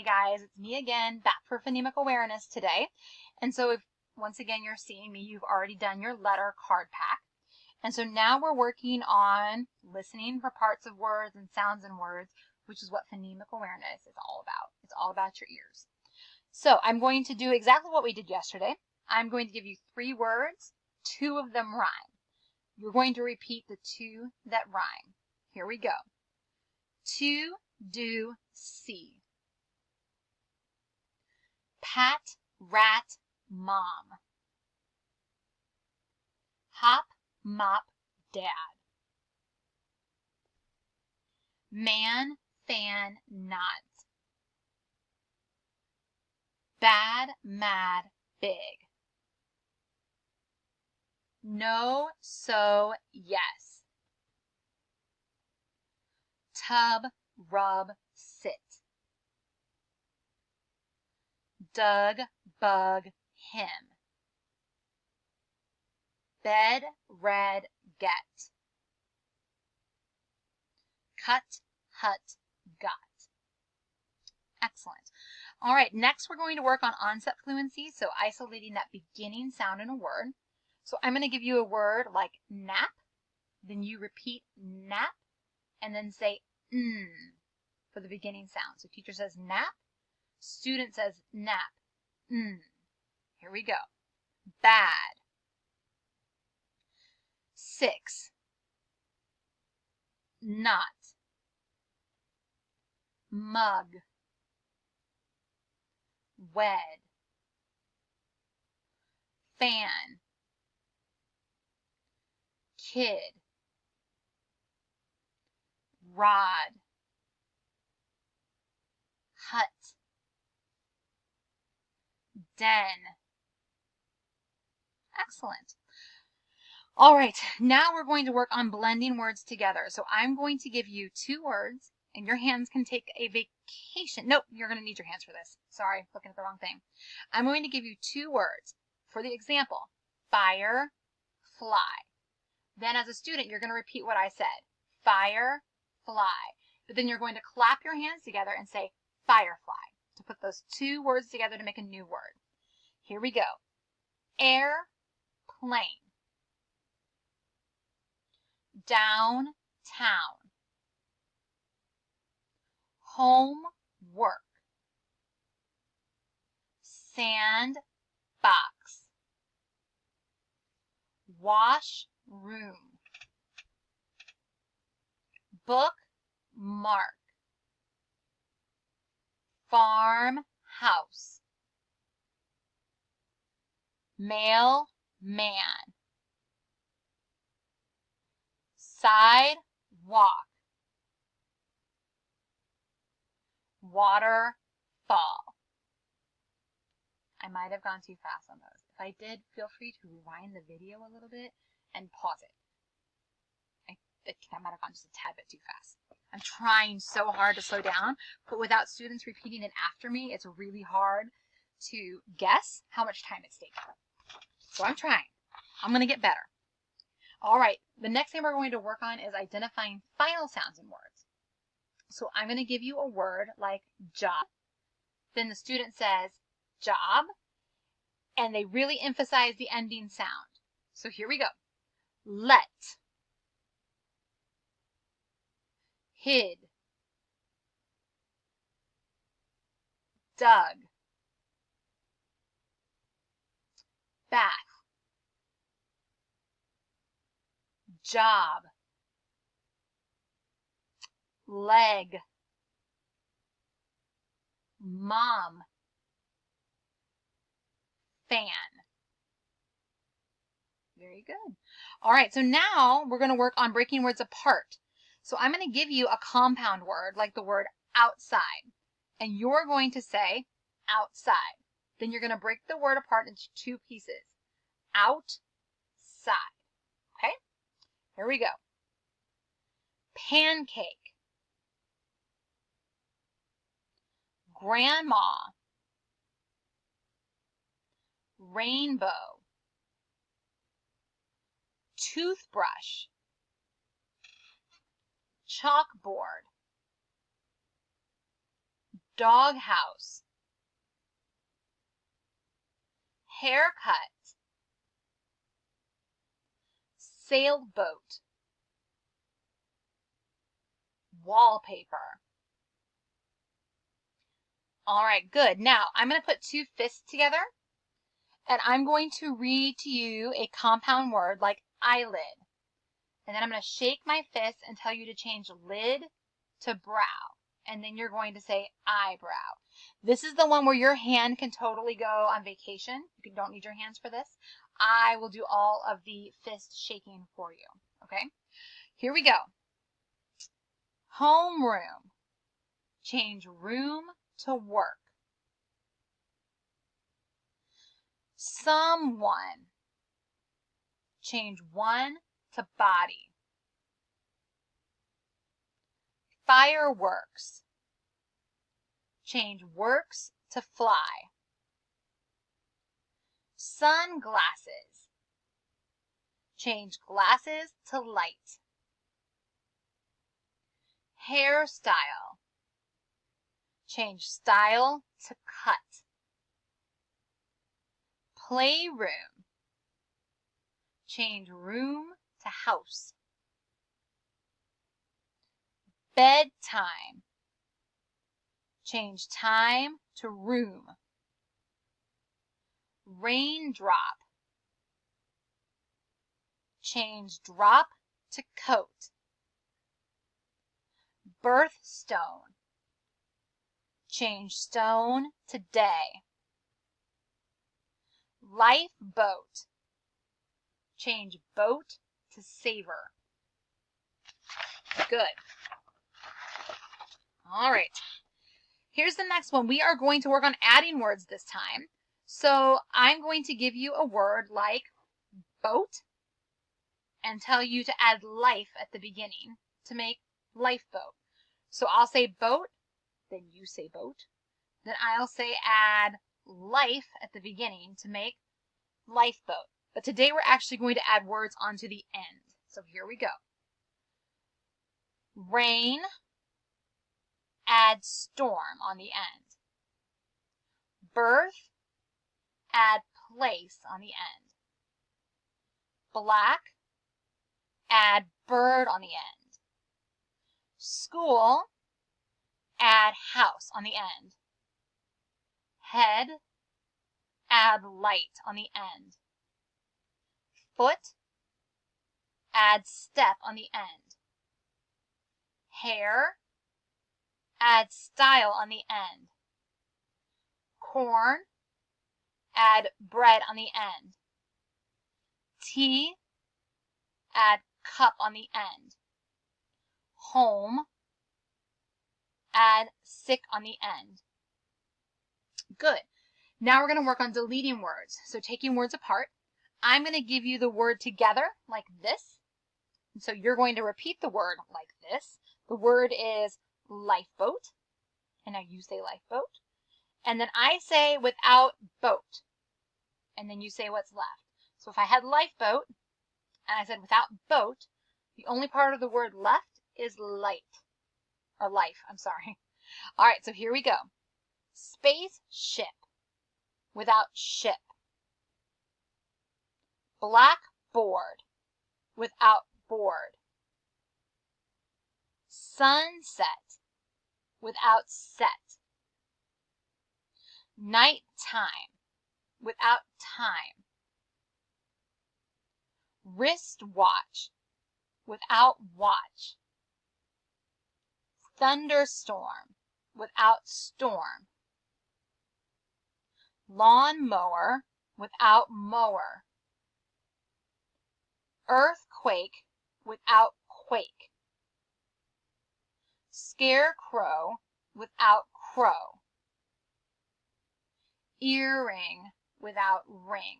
Hey guys, it's me again, back for phonemic awareness today. And so if once again you're seeing me, you've already done your letter card pack. And so now we're working on listening for parts of words and sounds in words, which is what phonemic awareness is all about. It's all about your ears. So I'm going to do exactly what we did yesterday. I'm going to give you 3 words, 2 of them rhyme. You're going to repeat the 2 that rhyme. Here we go. To, do, see. Pat, rat, mom. Hop, mop, dad. Man, fan, nods. Bad, mad, big. No, so, yes. Tub, rub, sit. Dug, bug, him. Bed, red, get. Cut, hut, got. Excellent. All right, next we're going to work on onset fluency, so isolating that beginning sound in a word. So I'm going to give you a word like nap, then you repeat nap, and then say for the beginning sound. So teacher says nap, student says nap, Here we go. Bad. 6. Not. Mug. Wed. Fan. Kid. Rod. Hut. Den. Excellent. All right, now we're going to work on blending words together. So I'm going to give you 2 words, and your hands can take a vacation. Nope, you're going to need your hands for this. Sorry, looking at the wrong thing. I'm going to give you 2 words. For the example, fire, fly. Then as a student, you're going to repeat what I said. Fire, fly. But then you're going to clap your hands together and say firefly to put those 2 words together to make a new word. Here we go. Airplane. Downtown. Homework. Sandbox. Washroom. Bookmark. Farmhouse. Mailman. Sidewalk. Waterfall. I might have gone too fast on those. If I did, feel free to rewind the video a little bit and pause it. I might have gone just a tad bit too fast. I'm trying so hard to slow down, but without students repeating it after me, it's really hard to guess how much time it's taking. So I'm trying. I'm going to get better. All right, the next thing we're going to work on is identifying final sounds in words. So I'm going to give you a word like job. Then the student says job, and they really emphasize the ending sound. So here we go. Let. Hid. Dug. Bath. Job. Leg. Mom. Fan. Very good. All right, so now we're going to work on breaking words apart. So I'm going to give you a compound word like the word outside, and you're going to say outside. Then you're going to break the word apart into 2 pieces. Outside. Okay? Here we go. Pancake. Grandma. Rainbow. Toothbrush. Chalkboard. doghouse, haircut, sailboat, wallpaper. All right, good. Now I'm going to put two fists together and I'm going to read to you a compound word like eyelid. And then I'm going to shake my fist and tell you to change lid to brow. And then you're going to say eyebrow. This is the one where your hand can totally go on vacation. You don't need your hands for this. I will do all of the fist shaking for you. Okay? Here we go. Homeroom. Change room to work. Someone. Change one to body. Fireworks. Change works to fly. Sunglasses. Change glasses to light. Hairstyle. Change style to cut. Playroom. Change room to house. Bedtime. Change time to room. Raindrop. Change drop to coat. Birthstone. Change stone to day. Lifeboat. Change boat to savor. Good. All right. Here's the next one. We are going to work on adding words this time. So I'm going to give you a word like boat and tell you to add life at the beginning to make lifeboat. So I'll say boat, then you say boat. Then I'll say add life at the beginning to make lifeboat. But today we're actually going to add words onto the end. So here we go. Rain, add storm on the end. Birth, add place on the end. Black, add bird on the end. School, add house on the end. Head, add light on the end. Foot, add step on the end. Hair, add style on the end. Corn, add bread on the end. Tea, add cup on the end. Home, add sick on the end. Good. Now we're going to work on deleting words. So taking words apart, I'm going to give you the word together like this. And so you're going to repeat the word like this. The word is lifeboat. And now you say lifeboat. And then I say without boat. And then you say what's left. So if I had lifeboat and I said without boat, the only part of the word left is light. Or life, I'm sorry. All right, so here we go. Spaceship without ship. Blackboard without board. Sunset without set. Nighttime without time. Wristwatch without watch. Thunderstorm without storm. Lawnmower without mower. Earthquake without quake. Scarecrow without crow. Earring without ring.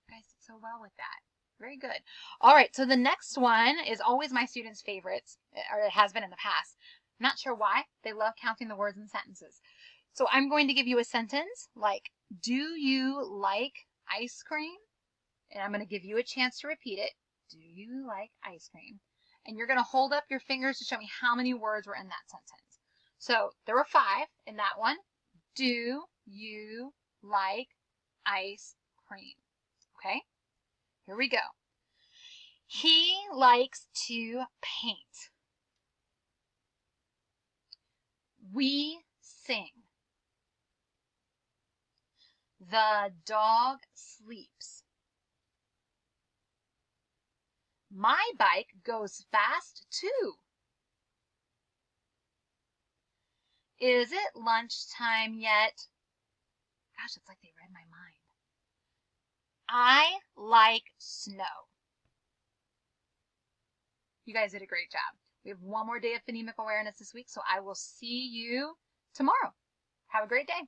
You guys did so well with that. Very good. All right, so the next one is always my students' favorites, or it has been in the past. I'm not sure why. They love counting the words in sentences. So I'm going to give you a sentence like, do you like ice cream? And I'm going to give you a chance to repeat it. Do you like ice cream? And you're going to hold up your fingers to show me how many words were in that sentence. So there were 5 in that one. Do you like ice cream? Okay, here we go. He likes to paint. We sing. The dog sleeps. My bike goes fast too. Is it lunchtime yet? Gosh, it's like they read my mind. I like snow. You guys did a great job. We have one more day of phonemic awareness this week, so I will see you tomorrow. Have a great day.